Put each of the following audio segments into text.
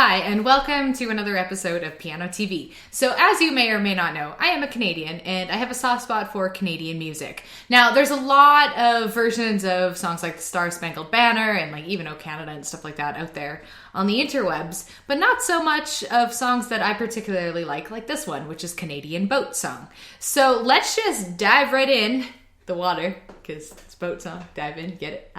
Hi, and welcome to another episode of Piano TV. So as you may or may not know, I am a Canadian, and I have a soft spot for Canadian music. Now, there's a lot of versions of songs like the Star Spangled Banner and like even O Canada and stuff like that out there on the interwebs, but not so much of songs that I particularly like this one, which is Canadian Boat Song. So let's just dive right in the water, because it's boat song. Dive in, get it?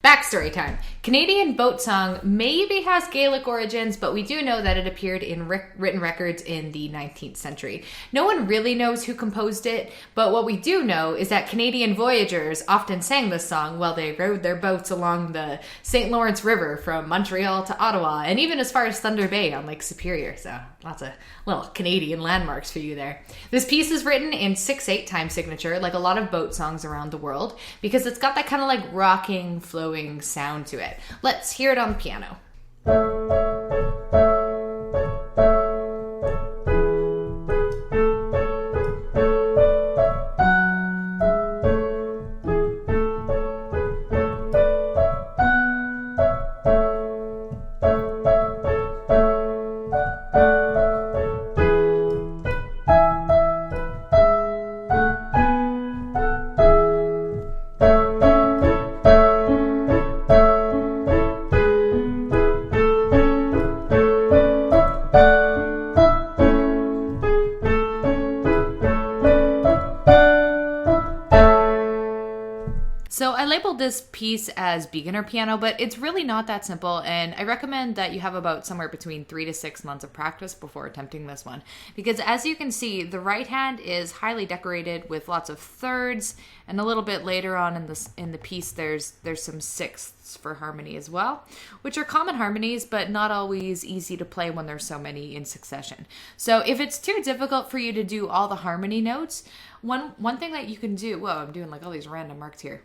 Backstory time. Canadian Boat Song maybe has Gaelic origins, but we do know that it appeared in written records in the 19th century. No one really knows who composed it, but what we do know is that Canadian voyagers often sang this song while they rowed their boats along the St. Lawrence River from Montreal to Ottawa, and even as far as Thunder Bay on Lake Superior, so lots of little Canadian landmarks for you there. This piece is written in 6/8 time signature, like a lot of boat songs around the world, because it's got that kind of like rocking, flowing sound to it. Let's hear it on the piano. So I labeled this piece as beginner piano, but it's really not that simple, and I recommend that you have about somewhere between 3 to 6 months of practice before attempting this one. Because as you can see, the right hand is highly decorated with lots of thirds, and a little bit later on in the piece there's some sixths for harmony as well, which are common harmonies, but not always easy to play when there's so many in succession. So if it's too difficult for you to do all the harmony notes, one thing that you can do, whoa, I'm doing like all these random marks here.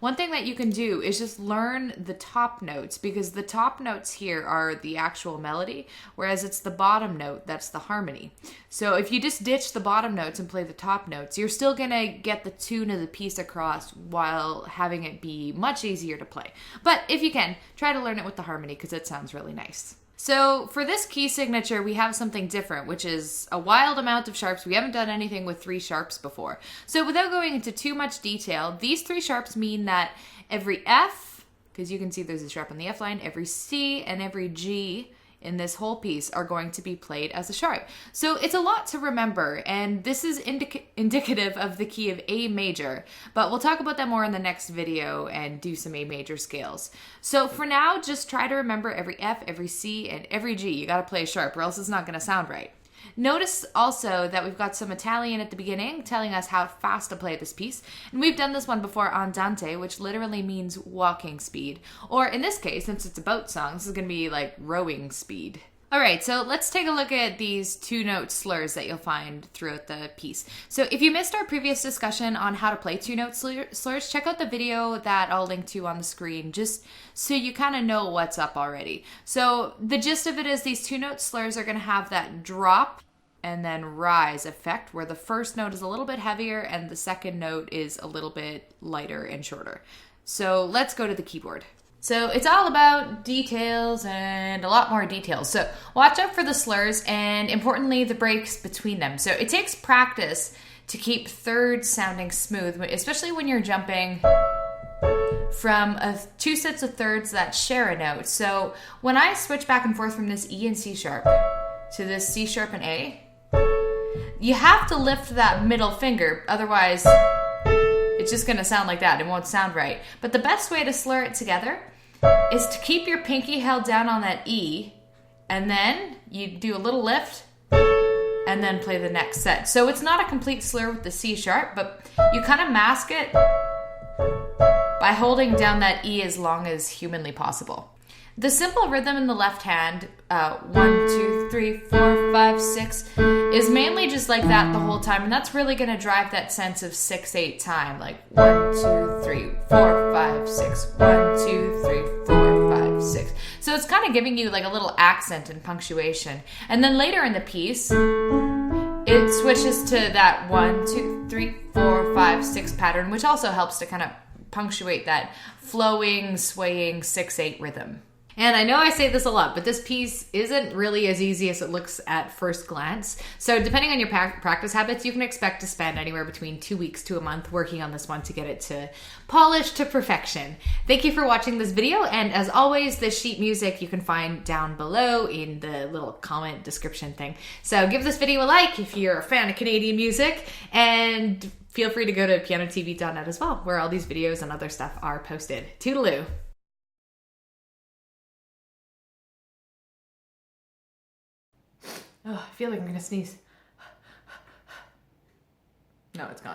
One thing that you can do is just learn the top notes, because the top notes here are the actual melody, whereas it's the bottom note that's the harmony. So if you just ditch the bottom notes and play the top notes, you're still gonna get the tune of the piece across while having it be much easier to play. But if you can, try to learn it with the harmony, because it sounds really nice. So for this key signature, we have something different, which is a wild amount of sharps. We haven't done anything with 3 sharps before. So without going into too much detail, these 3 sharps mean that every F, because you can see there's a sharp on the F line, every C and every G in this whole piece are going to be played as a sharp. So it's a lot to remember, and this is indicative of the key of A major, but we'll talk about that more in the next video and do some A major scales. So for now, just try to remember every F, every C, and every G. You gotta play a sharp or else it's not gonna sound right. Notice also that we've got some Italian at the beginning telling us how fast to play this piece. And we've done this one before, andante, which literally means walking speed. Or in this case, since it's a boat song, this is going to be like rowing speed. All right, so let's take a look at these 2-note slurs that you'll find throughout the piece. So if you missed our previous discussion on how to play 2-note slurs, check out the video that I'll link to on the screen, just so you kind of know what's up already. So the gist of it is these 2-note slurs are going to have that drop and then rise effect, where the first note is a little bit heavier and the second note is a little bit lighter and shorter. So let's go to the keyboard. So it's all about details and a lot more details. So watch out for the slurs and, importantly, the breaks between them. So it takes practice to keep thirds sounding smooth, especially when you're jumping from 2 sets of thirds that share a note. So when I switch back and forth from this E and C sharp to this C sharp and A, you have to lift that middle finger, otherwise it's just going to sound like that. It won't sound right. But the best way to slur it together is to keep your pinky held down on that E, and then you do a little lift, and then play the next set. So it's not a complete slur with the C sharp, but you kind of mask it by holding down that E as long as humanly possible. The simple rhythm in the left hand, 1, 2, 3, 4, 5, 6, is mainly just like that the whole time, and that's really going to drive that sense of 6/8 time, like 1, 2, 3, 4, 5, 6, 1, 2, 3, 4, 5, 6. So it's kind of giving you like a little accent and punctuation. And then later in the piece, it switches to that 1, 2, 3, 4, 5, 6 pattern, which also helps to kind of punctuate that flowing, swaying 6/8 rhythm. And I know I say this a lot, but this piece isn't really as easy as it looks at first glance. So depending on your practice habits, you can expect to spend anywhere between 2 weeks to a month working on this one to get it to polish to perfection. Thank you for watching this video. And as always, the sheet music you can find down below in the little comment description thing. So give this video a like if you're a fan of Canadian music, and feel free to go to pianotv.net as well, where all these videos and other stuff are posted. Toodaloo. Oh, I feel like I'm gonna sneeze. No, it's gone.